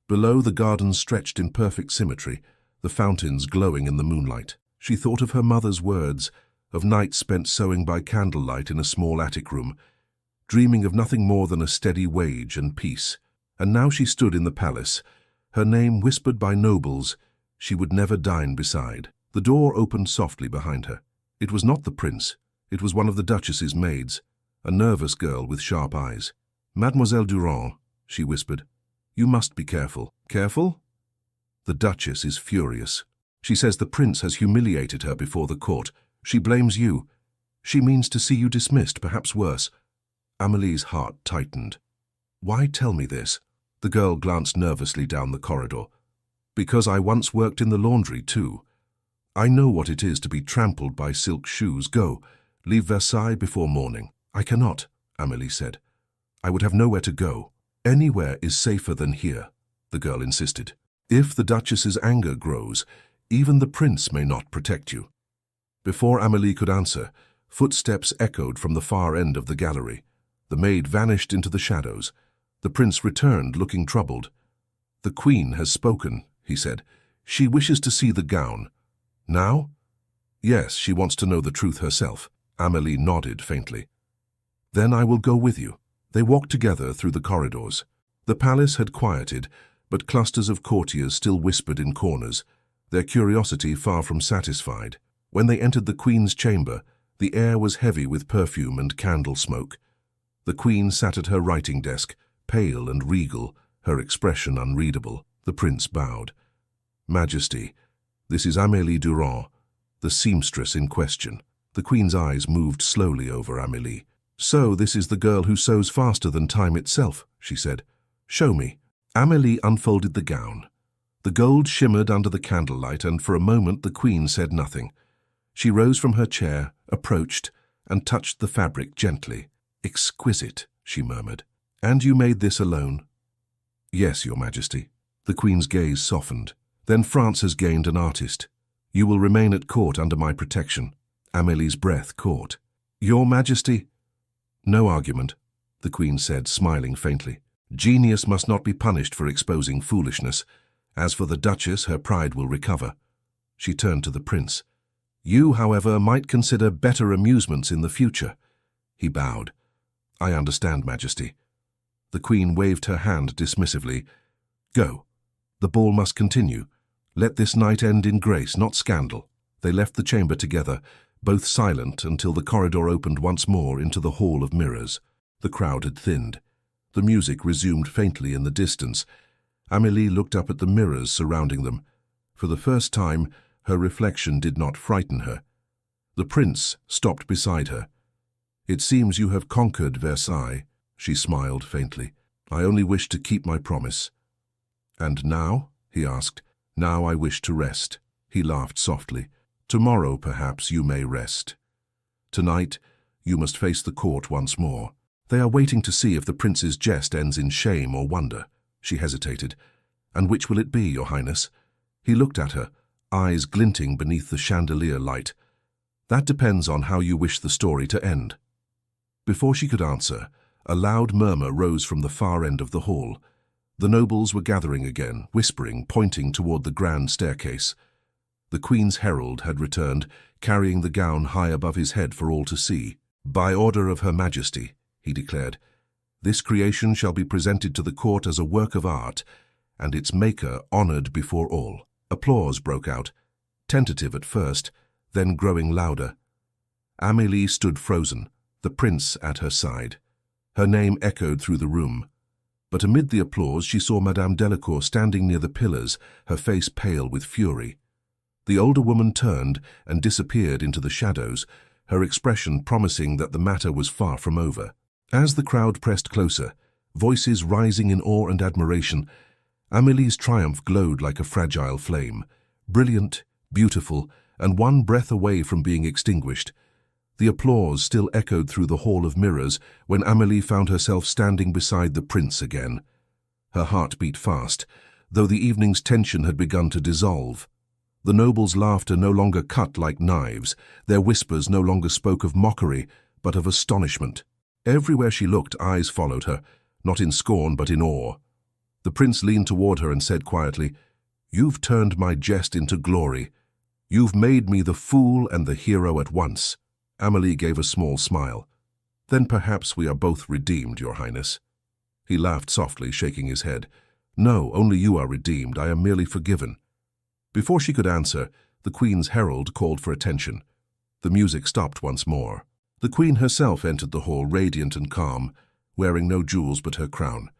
Below, the gardens stretched in perfect symmetry, the fountains glowing in the moonlight. She thought of her mother's words, of nights spent sewing by candlelight in a small attic room, dreaming of nothing more than a steady wage and peace. And now she stood in the palace, her name whispered by nobles she would never dine beside. The door opened softly behind her. It was not the prince. It was one of the Duchess's maids, a nervous girl with sharp eyes. "Mademoiselle Durand," she whispered, "you must be careful." "Careful?" "The Duchess is furious. She says the prince has humiliated her before the court. She blames you. She means to see you dismissed, perhaps worse." Amélie's heart tightened. "Why tell me this?" The girl glanced nervously down the corridor. "Because I once worked in the laundry, too. I know what it is to be trampled by silk shoes. Go, leave Versailles before morning." "I cannot," Amélie said. "I would have nowhere to go." "Anywhere is safer than here," the girl insisted. "If the Duchess's anger grows, even the prince may not protect you." Before Amélie could answer, footsteps echoed from the far end of the gallery. The maid vanished into the shadows. The prince returned, looking troubled. "The Queen has spoken," he said. "She wishes to see the gown." "Now?" "Yes, she wants to know the truth herself." Amélie nodded faintly. "Then I will go with you." They walked together through the corridors. The palace had quieted, but clusters of courtiers still whispered in corners, their curiosity far from satisfied. When they entered the Queen's chamber, the air was heavy with perfume and candle smoke. The Queen sat at her writing desk, pale and regal, her expression unreadable. The prince bowed. "Majesty, this is Amélie Durand, the seamstress in question." The Queen's eyes moved slowly over Amélie. "So this is the girl who sews faster than time itself," she said. "Show me." Amélie unfolded the gown. The gold shimmered under the candlelight, and for a moment the Queen said nothing. She rose from her chair, approached, and touched the fabric gently. Exquisite, she murmured. And you made this alone? Yes, Your Majesty. The Queen's gaze softened. Then France has gained an artist. You will remain at court under my protection. Amélie's breath caught. Your Majesty? No argument, the Queen said, smiling faintly. Genius must not be punished for exposing foolishness. As for the Duchess, her pride will recover. She turned to the Prince. You, however, might consider better amusements in the future. He bowed. I understand, Majesty. The Queen waved her hand dismissively. Go. The ball must continue. Let this night end in grace, not scandal. They left the chamber together, both silent until the corridor opened once more into the Hall of Mirrors. The crowd had thinned. The music resumed faintly in the distance. Amélie looked up at the mirrors surrounding them. For the first time, her reflection did not frighten her. The Prince stopped beside her. It seems you have conquered Versailles, she smiled faintly. I only wish to keep my promise. And now? He asked. Now I wish to rest. He laughed softly. Tomorrow, perhaps, you may rest. Tonight, you must face the court once more. They are waiting to see if the Prince's jest ends in shame or wonder. She hesitated. And which will it be, Your Highness? He looked at her, eyes glinting beneath the chandelier light. That depends on how you wish the story to end. Before she could answer, a loud murmur rose from the far end of the hall. The nobles were gathering again, whispering, pointing toward the grand staircase. The Queen's herald had returned, carrying the gown high above his head for all to see. By order of Her Majesty, he declared, this creation shall be presented to the court as a work of art, and its maker honored before all. Applause broke out, tentative at first, then growing louder. Amélie stood frozen, the Prince at her side. Her name echoed through the room. But amid the applause she saw Madame Delacour standing near the pillars, her face pale with fury. The older woman turned and disappeared into the shadows, her expression promising that the matter was far from over. As the crowd pressed closer, voices rising in awe and admiration, Amélie's triumph glowed like a fragile flame, brilliant, beautiful, and one breath away from being extinguished. The applause still echoed through the Hall of Mirrors when Amélie found herself standing beside the Prince again. Her heart beat fast, though the evening's tension had begun to dissolve. The nobles' laughter no longer cut like knives, their whispers no longer spoke of mockery, but of astonishment. Everywhere she looked, eyes followed her, not in scorn but in awe. The Prince leaned toward her and said quietly, You've turned my jest into glory. You've made me the fool and the hero at once. Amélie gave a small smile. Then perhaps we are both redeemed, Your Highness. He laughed softly, shaking his head. No, only you are redeemed. I am merely forgiven. Before she could answer, the Queen's herald called for attention. The music stopped once more. The Queen herself entered the hall, radiant and calm, wearing no jewels but her crown.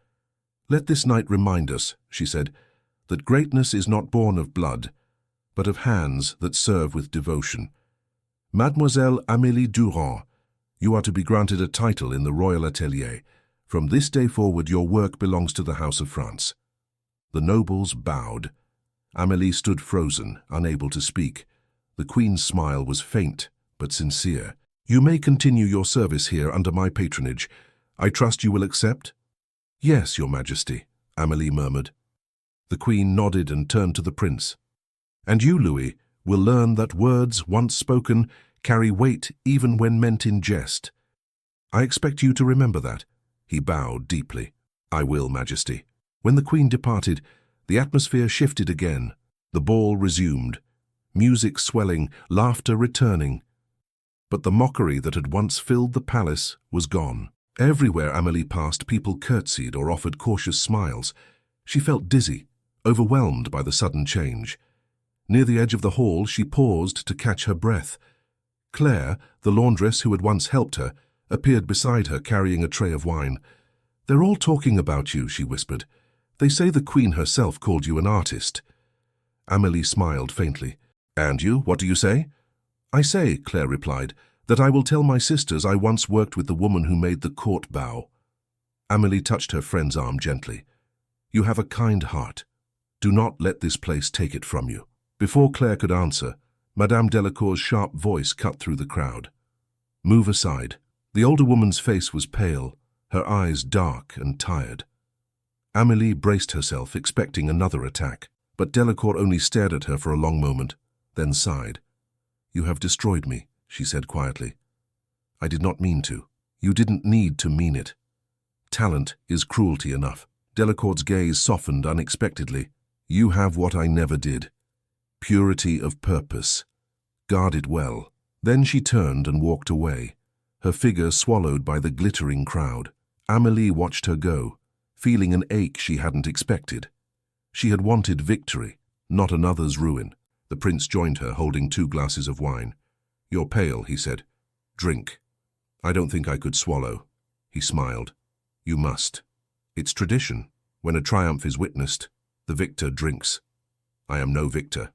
Let this night remind us, she said, that greatness is not born of blood, but of hands that serve with devotion. Mademoiselle Amélie Durand, you are to be granted a title in the Royal Atelier. From this day forward, your work belongs to the House of France. The nobles bowed. Amélie stood frozen, unable to speak. The Queen's smile was faint, but sincere. You may continue your service here under my patronage. I trust you will accept? Yes, Your Majesty, Amélie murmured. The Queen nodded and turned to the Prince. And you, Louis, will learn that words once spoken carry weight even when meant in jest. I expect you to remember that. He bowed deeply. I will, Majesty. When the Queen departed, the atmosphere shifted again. The ball resumed. Music swelling, laughter returning. But the mockery that had once filled the palace was gone. Everywhere Amélie passed, people curtsied or offered cautious smiles. She felt dizzy, overwhelmed by the sudden change. Near the edge of the hall, she paused to catch her breath. Claire, the laundress who had once helped her, appeared beside her carrying a tray of wine. They're all talking about you, she whispered. They say the Queen herself called you an artist. Amélie smiled faintly. And you, what do you say? I say, Claire replied, that I will tell my sisters I once worked with the woman who made the court bow. Amélie touched her friend's arm gently. You have a kind heart. Do not let this place take it from you. Before Claire could answer, Madame Delacour's sharp voice cut through the crowd. Move aside. The older woman's face was pale, her eyes dark and tired. Amélie braced herself, expecting another attack, but Delacour only stared at her for a long moment, then sighed. "You have destroyed me," she said quietly. "I did not mean to. You didn't need to mean it. Talent is cruelty enough." Delacour's gaze softened unexpectedly. "You have what I never did. Purity of purpose. Guard it well." Then she turned and walked away, her figure swallowed by the glittering crowd. Amélie watched her go, feeling an ache she hadn't expected. She had wanted victory, not another's ruin. The prince joined her, holding 2 glasses of wine. "You're pale," he said. "Drink." "I don't think I could swallow." He smiled. "You must. It's tradition. When a triumph is witnessed, the victor drinks. I am no victor."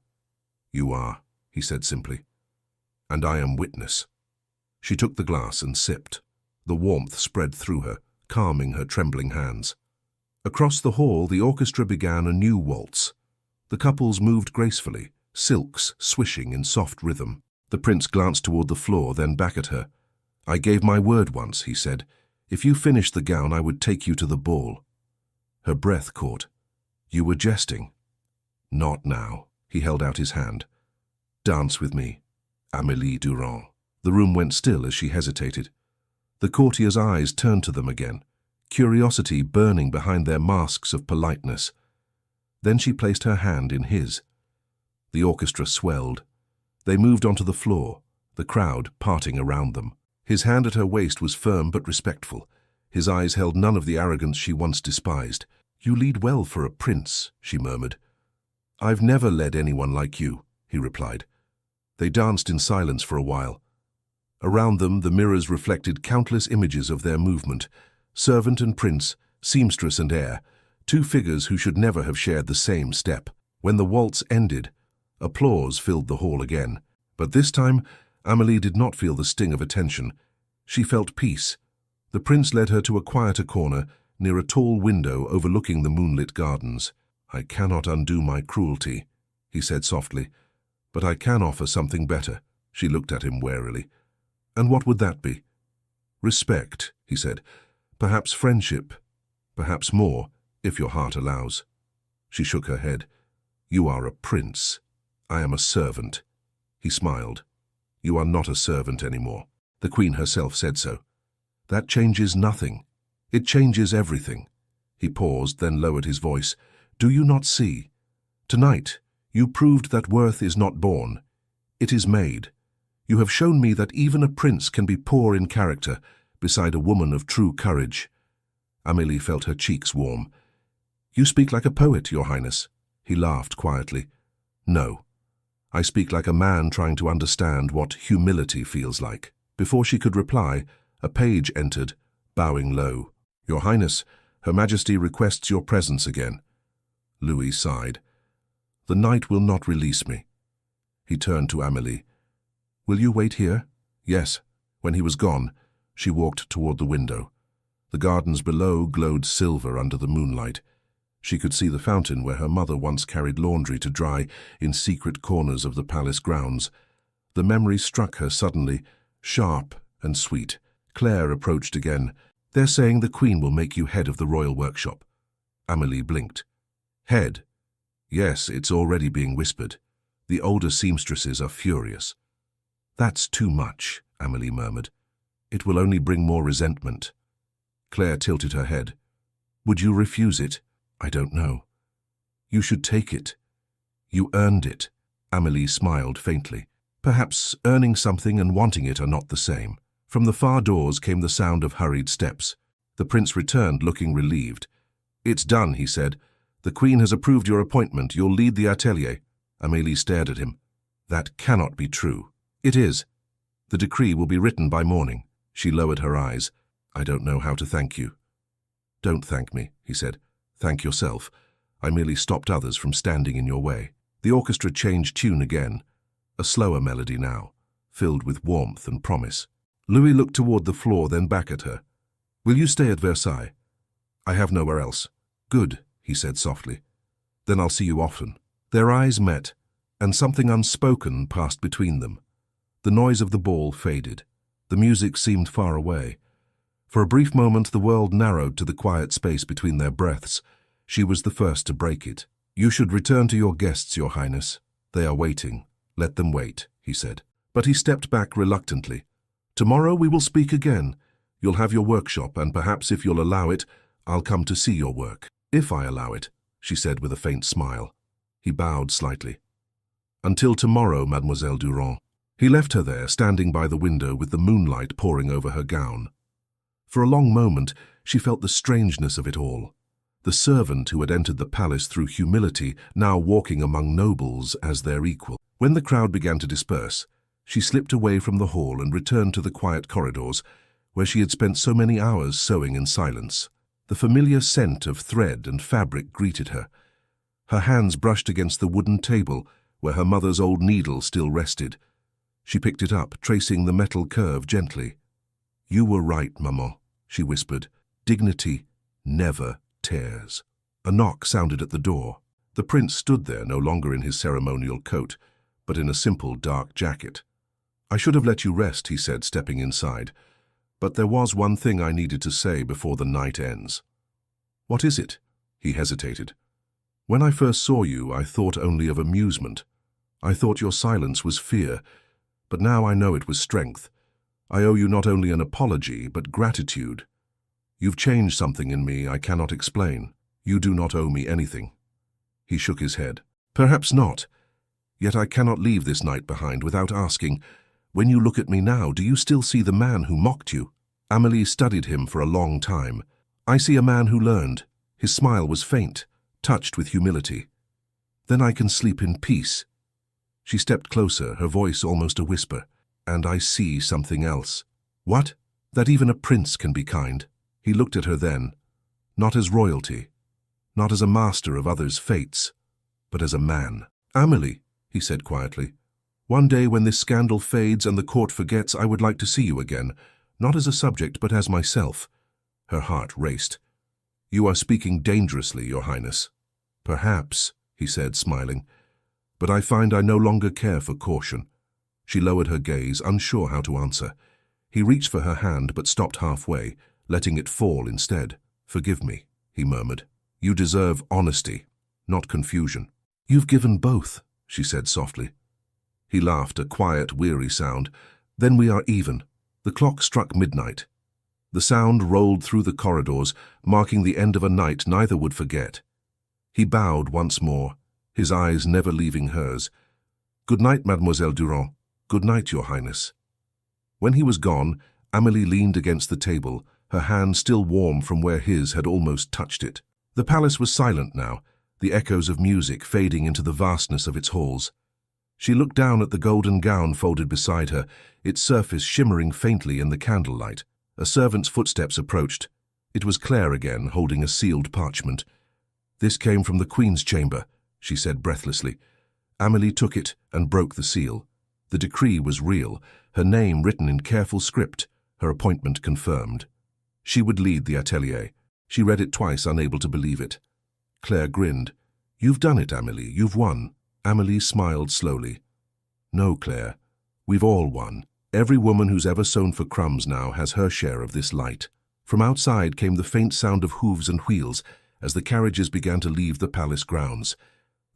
"You are," he said simply. "And I am witness." She took the glass and sipped. The warmth spread through her, calming her trembling hands. Across the hall, the orchestra began a new waltz. The couples moved gracefully, silks swishing in soft rhythm. The prince glanced toward the floor, then back at her. "I gave my word once," he said. "If you finished the gown, I would take you to the ball." Her breath caught. "You were jesting." "Not now." He held out his hand. "Dance with me, Amélie Durand." The room went still as she hesitated. The courtiers' eyes turned to them again, curiosity burning behind their masks of politeness. Then she placed her hand in his. The orchestra swelled. They moved onto the floor, the crowd parting around them. His hand at her waist was firm but respectful. His eyes held none of the arrogance she once despised. "You lead well for a prince," she murmured. "I've never led anyone like you," he replied. They danced in silence for a while. Around them, the mirrors reflected countless images of their movement. Servant and prince, seamstress and heir, 2 figures who should never have shared the same step. When the waltz ended, applause filled the hall again. But this time, Amélie did not feel the sting of attention. She felt peace. The prince led her to a quieter corner, near a tall window overlooking the moonlit gardens. "I cannot undo my cruelty," he said softly, "but I can offer something better." She looked at him warily. "And what would that be?" "Respect," he said. "Perhaps friendship. Perhaps more, if your heart allows." She shook her head. "You are a prince. I am a servant." He smiled. "You are not a servant anymore. The Queen herself said so." "That changes nothing. It changes everything." He paused, then lowered his voice. "Do you not see? Tonight, you proved that worth is not born. It is made. You have shown me that even a prince can be poor in character beside a woman of true courage." Amélie felt her cheeks warm. "You speak like a poet, Your Highness." He laughed quietly. "No. I speak like a man trying to understand what humility feels like." Before she could reply, a page entered, bowing low. "Your Highness, Her Majesty requests your presence again." Louis sighed. "The night will not release me." He turned to Amélie. "Will you wait here?" "Yes." When he was gone, she walked toward the window. The gardens below glowed silver under the moonlight. She could see the fountain where her mother once carried laundry to dry in secret corners of the palace grounds. The memory struck her suddenly, sharp and sweet. Claire approached again. "They're saying the Queen will make you head of the royal workshop." Amélie blinked. "Head? Yes, it's already being whispered. The older seamstresses are furious." "That's too much," Amélie murmured. "It will only bring more resentment." Claire tilted her head. "Would you refuse it?" "I don't know." "You should take it. You earned it." Amélie smiled faintly. "Perhaps earning something and wanting it are not the same." From the far doors came the sound of hurried steps. The prince returned, looking relieved. "It's done," he said. "The Queen has approved your appointment. You'll lead the atelier." Amélie stared at him. "That cannot be true." "It is. The decree will be written by morning." She lowered her eyes. "I don't know how to thank you." "Don't thank me," he said. "Thank yourself. I merely stopped others from standing in your way." The orchestra changed tune again, a slower melody now, filled with warmth and promise. Louis looked toward the floor, then back at her. "Will you stay at Versailles?" "I have nowhere else." "Good," he said softly. "Then I'll see you often." Their eyes met, and something unspoken passed between them. The noise of the ball faded. The music seemed far away. For a brief moment the world narrowed to the quiet space between their breaths. She was the first to break it. "You should return to your guests, Your Highness. They are waiting. Let them wait," he said. But he stepped back reluctantly. "Tomorrow we will speak again. You'll have your workshop, and perhaps if you'll allow it, I'll come to see your work." "If I allow it," she said with a faint smile. He bowed slightly. "Until tomorrow, Mademoiselle Durand." He left her there, standing by the window with the moonlight pouring over her gown. For a long moment, she felt the strangeness of it all. The servant who had entered the palace through humility, now walking among nobles as their equal. When the crowd began to disperse, she slipped away from the hall and returned to the quiet corridors, where she had spent so many hours sewing in silence. The familiar scent of thread and fabric greeted her. Her hands brushed against the wooden table, where her mother's old needle still rested. She picked it up, tracing the metal curve gently. "You were right, Maman," she whispered. "Dignity never tears." A knock sounded at the door. The prince stood there, no longer in his ceremonial coat, but in a simple dark jacket. "I should have let you rest," he said, stepping inside. "But there was one thing I needed to say before the night ends." "What is it?" He hesitated. "When I first saw you, I thought only of amusement. I thought your silence was fear, but now I know it was strength. I owe you not only an apology, but gratitude. You've changed something in me I cannot explain. You do not owe me anything." He shook his head. "Perhaps not. Yet I cannot leave this night behind without asking, when you look at me now, do you still see the man who mocked you?" Amélie studied him for a long time. "I see a man who learned." His smile was faint, touched with humility. "Then I can sleep in peace." She stepped closer, her voice almost a whisper. "And I see something else." "What?" "That even a prince can be kind." He looked at her then, not as royalty, not as a master of others' fates, but as a man. "Amélie," he said quietly, "one day when this scandal fades and the court forgets, I would like to see you again, not as a subject, but as myself." Her heart raced. "You are speaking dangerously, Your Highness." "Perhaps," he said, smiling, "but I find I no longer care for caution." She lowered her gaze, unsure how to answer. He reached for her hand, but stopped halfway, letting it fall instead. "Forgive me," he murmured. "You deserve honesty, not confusion." "You've given both," she said softly. He laughed, a quiet, weary sound. "Then we are even." The clock struck midnight. The sound rolled through the corridors, marking the end of a night neither would forget. He bowed once more, his eyes never leaving hers. "Good night, Mademoiselle Durand. Good night, Your Highness." When he was gone, Amélie leaned against the table, her hand still warm from where his had almost touched it. The palace was silent now, the echoes of music fading into the vastness of its halls. She looked down at the golden gown folded beside her, its surface shimmering faintly in the candlelight. A servant's footsteps approached. It was Claire again, holding a sealed parchment. "This came from the Queen's chamber," she said breathlessly. Amélie took it and broke the seal. The decree was real, her name written in careful script, her appointment confirmed. She would lead the atelier. She read it twice, unable to believe it. Claire grinned. "You've done it, Amélie. You've won." Amélie smiled slowly. "No, Claire. We've all won. Every woman who's ever sewn for crumbs now has her share of this light." From outside came the faint sound of hooves and wheels as the carriages began to leave the palace grounds.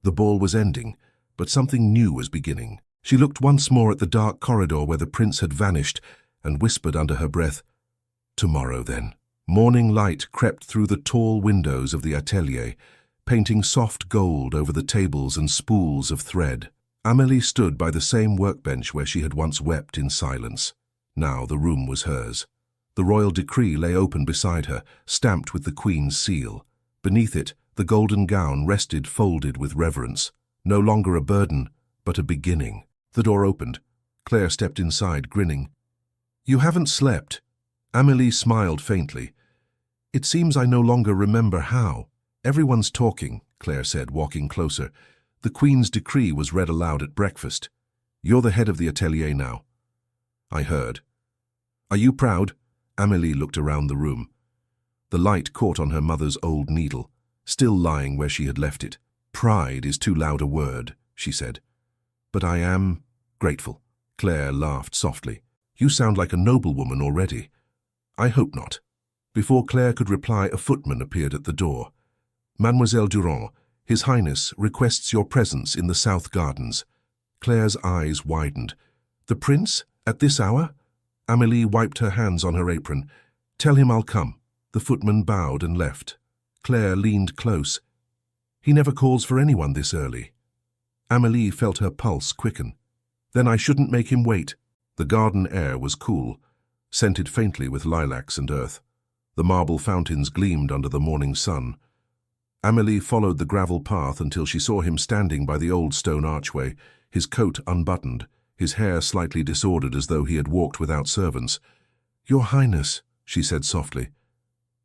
The ball was ending, but something new was beginning. She looked once more at the dark corridor where the prince had vanished and whispered under her breath, "Tomorrow, then." Morning light crept through the tall windows of the atelier, painting soft gold over the tables and spools of thread. Amélie stood by the same workbench where she had once wept in silence. Now the room was hers. The royal decree lay open beside her, stamped with the Queen's seal. Beneath it, the golden gown rested folded with reverence. No longer a burden, but a beginning. The door opened. Claire stepped inside, grinning. "You haven't slept." Amélie smiled faintly. "It seems I no longer remember how." "Everyone's talking," Claire said, walking closer. "The Queen's decree was read aloud at breakfast. You're the head of the atelier now." "I heard." "Are you proud?" Amélie looked around the room. The light caught on her mother's old needle, still lying where she had left it. "Pride is too loud a word," she said. "But I am grateful." Claire laughed softly. You sound like a noblewoman already. I hope not. Before Claire could reply, a footman appeared at the door. Mademoiselle Durand, His Highness requests your presence in the South Gardens. Claire's eyes widened. The prince? At this hour? Amélie wiped her hands on her apron. Tell him I'll come. The footman bowed and left. Claire leaned close. He never calls for anyone this early. Amélie felt her pulse quicken. Then I shouldn't make him wait. The garden air was cool, scented faintly with lilacs and earth. The marble fountains gleamed under the morning sun. Amélie followed the gravel path until she saw him standing by the old stone archway, his coat unbuttoned, his hair slightly disordered as though he had walked without servants. Your Highness, she said softly.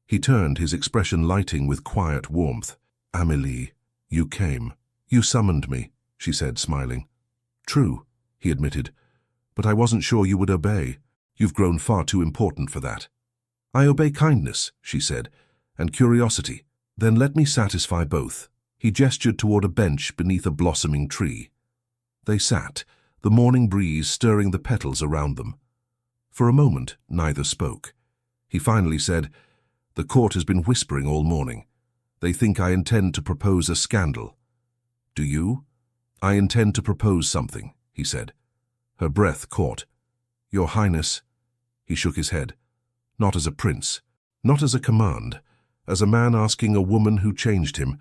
He turned, his expression lighting with quiet warmth. Amélie, you came. You summoned me, she said, smiling. True, he admitted, but I wasn't sure you would obey. You've grown far too important for that. I obey kindness, she said, and curiosity. Then let me satisfy both. He gestured toward a bench beneath a blossoming tree. They sat, the morning breeze stirring the petals around them. For a moment, neither spoke. He finally said, The court has been whispering all morning. They think I intend to propose a scandal. Do you? I intend to propose something, he said. Her breath caught. Your Highness. He shook his head. Not as a prince, not as a command, as a man asking a woman who changed him.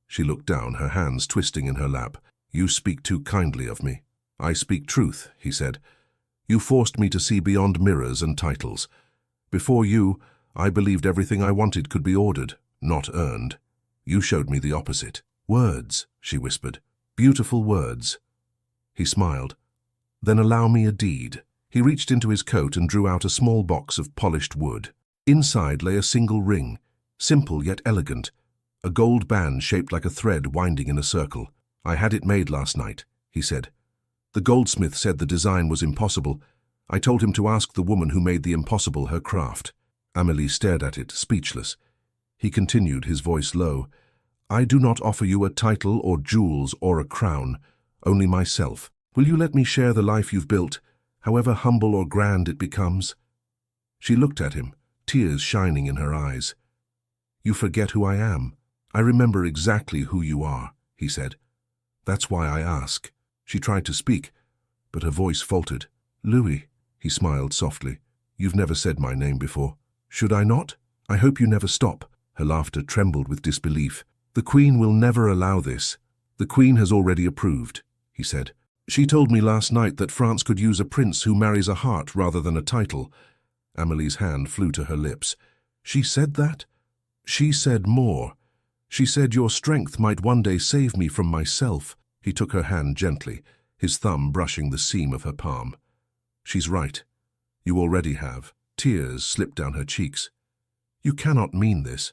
She looked down, her hands twisting in her lap. You speak too kindly of me. I speak truth, he said. You forced me to see beyond mirrors and titles. Before you, I believed everything I wanted could be ordered, not earned. You showed me the opposite. Words, she whispered. Beautiful words. He smiled. Then allow me a deed. He reached into his coat and drew out a small box of polished wood. Inside lay a single ring, simple yet elegant, a gold band shaped like a thread winding in a circle. I had it made last night, he said. The goldsmith said the design was impossible. I told him to ask the woman who made the impossible her craft. Amélie stared at it, speechless. He continued, his voice low. I do not offer you a title or jewels or a crown, only myself. Will you let me share the life you've built, however humble or grand it becomes? She looked at him, tears shining in her eyes. You forget who I am. I remember exactly who you are, he said. That's why I ask. She tried to speak, but her voice faltered. Louis, he smiled softly. You've never said my name before. Should I not? I hope you never stop. Her laughter trembled with disbelief. The Queen will never allow this. The Queen has already approved, he said. She told me last night that France could use a prince who marries a heart rather than a title. Amelie's hand flew to her lips. She said that? She said more. She said your strength might one day save me from myself. He took her hand gently, his thumb brushing the seam of her palm. She's right. You already have. Tears slipped down her cheeks. You cannot mean this.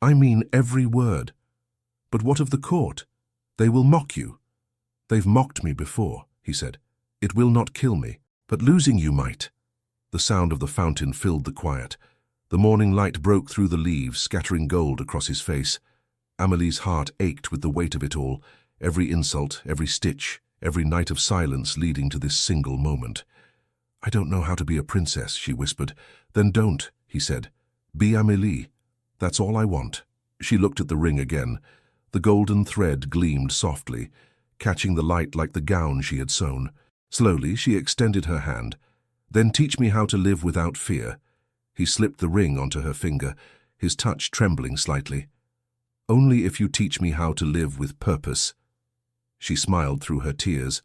I mean every word. But what of the court? They will mock you. They've mocked me before, he said. It will not kill me, but losing you might. The sound of the fountain filled the quiet. The morning light broke through the leaves, scattering gold across his face. Amélie's heart ached with the weight of it all, every insult, every stitch, every night of silence leading to this single moment. I don't know how to be a princess, she whispered. Then don't, he said. Be Amélie. That's all I want. She looked at the ring again. The golden thread gleamed softly, catching the light like the gown she had sewn. Slowly, she extended her hand. Then teach me how to live without fear. He slipped the ring onto her finger, his touch trembling slightly. Only if you teach me how to live with purpose. She smiled through her tears.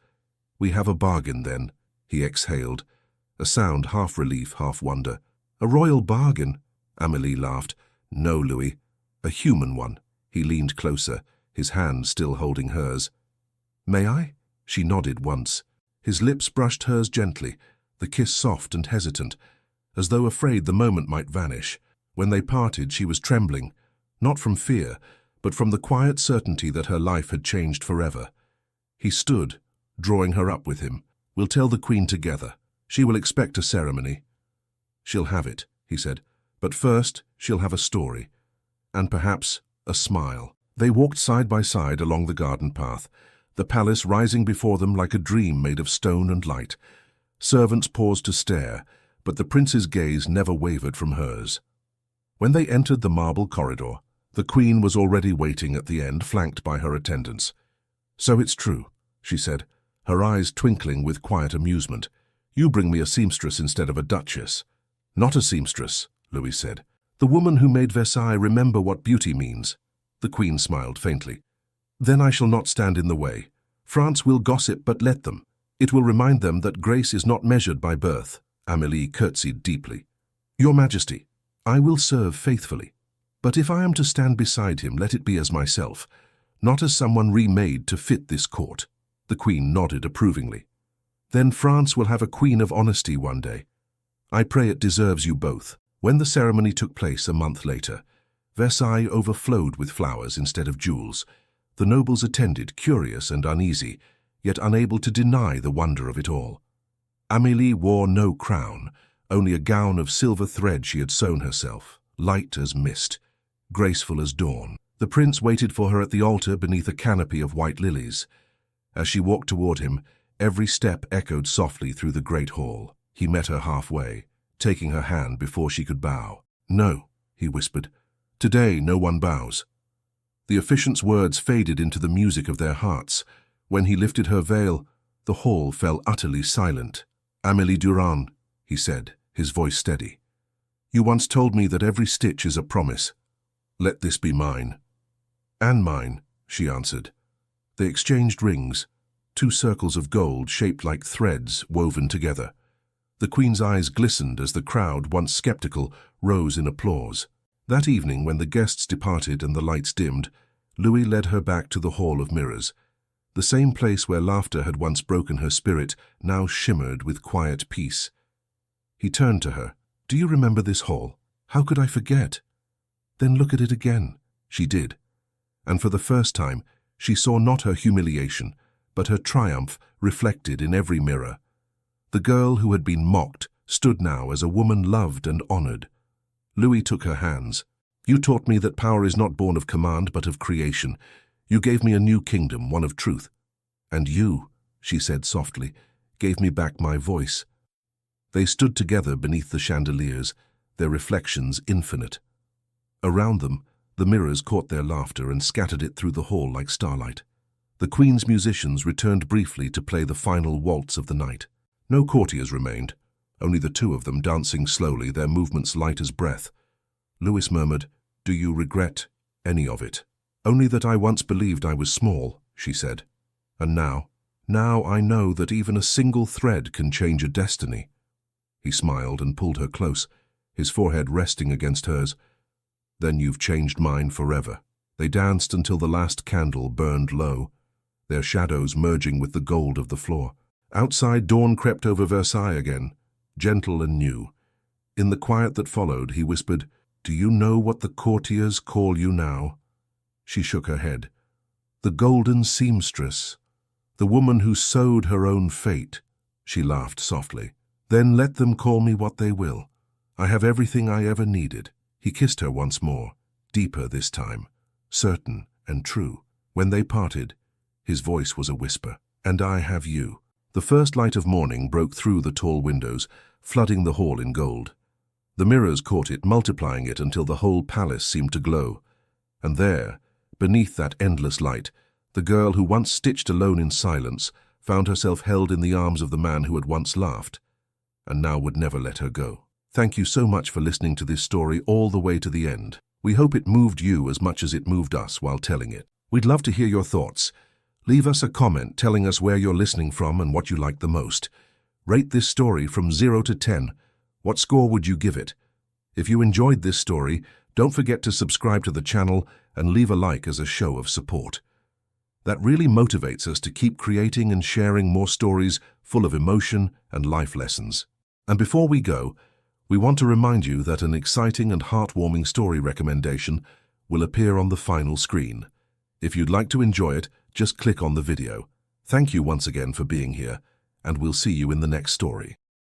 We have a bargain then, he exhaled, a sound half relief, half wonder. A royal bargain, Amélie laughed. No, Louis, a human one. He leaned closer, his hand still holding hers. May I? She nodded once. His lips brushed hers gently, the kiss soft and hesitant, as though afraid the moment might vanish. When they parted, she was trembling, not from fear, but from the quiet certainty that her life had changed forever. He stood, drawing her up with him. We'll tell the Queen together. She will expect a ceremony. She'll have it, he said, but first she'll have a story, and perhaps a smile. They walked side by side along the garden path, the palace rising before them like a dream made of stone and light. Servants paused to stare, but the prince's gaze never wavered from hers. When they entered the marble corridor, the queen was already waiting at the end, flanked by her attendants. "So it's true," she said, her eyes twinkling with quiet amusement. "You bring me a seamstress instead of a duchess." "Not a seamstress," Louis said. "The woman who made Versailles remember what beauty means." The queen smiled faintly. "Then I shall not stand in the way. France will gossip, but let them. It will remind them that grace is not measured by birth." Amélie curtsied deeply. "Your Majesty, I will serve faithfully. But if I am to stand beside him, let it be as myself, not as someone remade to fit this court." The queen nodded approvingly. "Then France will have a queen of honesty one day. I pray it deserves you both." When the ceremony took place a month later, Versailles overflowed with flowers instead of jewels. The nobles attended, curious and uneasy, yet unable to deny the wonder of it all. Amélie wore no crown, only a gown of silver thread she had sewn herself, light as mist, graceful as dawn. The prince waited for her at the altar beneath a canopy of white lilies. As she walked toward him, every step echoed softly through the great hall. He met her halfway, taking her hand before she could bow. "No," he whispered. "Today no one bows." The officiant's words faded into the music of their hearts. When he lifted her veil, the hall fell utterly silent. "Amélie Durand," he said, his voice steady. "You once told me that every stitch is a promise. Let this be mine." "And mine," she answered. They exchanged rings, two circles of gold shaped like threads woven together. The queen's eyes glistened as the crowd, once skeptical, rose in applause. That evening, when the guests departed and the lights dimmed, Louis led her back to the Hall of Mirrors. The same place where laughter had once broken her spirit now shimmered with quiet peace. He turned to her. "Do you remember this hall? How could I forget?" "Then look at it again." She did. And for the first time, she saw not her humiliation, but her triumph reflected in every mirror. The girl who had been mocked stood now as a woman loved and honored. Louis took her hands. "You taught me that power is not born of command but of creation. You gave me a new kingdom, one of truth. And you," she said softly, "gave me back my voice." They stood together beneath the chandeliers, their reflections infinite. Around them, the mirrors caught their laughter and scattered it through the hall like starlight. The queen's musicians returned briefly to play the final waltz of the night. No courtiers remained, only the two of them dancing slowly, their movements light as breath. Louis murmured, "Do you regret any of it?" "Only that I once believed I was small," she said. "And now I know that even a single thread can change a destiny." He smiled and pulled her close, his forehead resting against hers. "Then you've changed mine forever." They danced until the last candle burned low, their shadows merging with the gold of the floor. Outside, dawn crept over Versailles again, gentle and new. In the quiet that followed, he whispered, "Do you know what the courtiers call you now?" She shook her head. "The golden seamstress, the woman who sewed her own fate." She laughed softly. "Then let them call me what they will. I have everything I ever needed." He kissed her once more, deeper this time, certain and true. When they parted, his voice was a whisper, "And I have you." The first light of morning broke through the tall windows, flooding the hall in gold. The mirrors caught it, multiplying it until the whole palace seemed to glow. And there, beneath that endless light, the girl who once stitched alone in silence found herself held in the arms of the man who had once laughed, and now would never let her go. Thank you so much for listening to this story all the way to the end. We hope it moved you as much as it moved us while telling it. We'd love to hear your thoughts. Leave us a comment telling us where you're listening from and what you liked the most. Rate this story from 0 to 10. What score would you give it? If you enjoyed this story, don't forget to subscribe to the channel and leave a like as a show of support. That really motivates us to keep creating and sharing more stories full of emotion and life lessons. And before we go, we want to remind you that an exciting and heartwarming story recommendation will appear on the final screen. If you'd like to enjoy it, just click on the video. Thank you once again for being here, and we'll see you in the next story.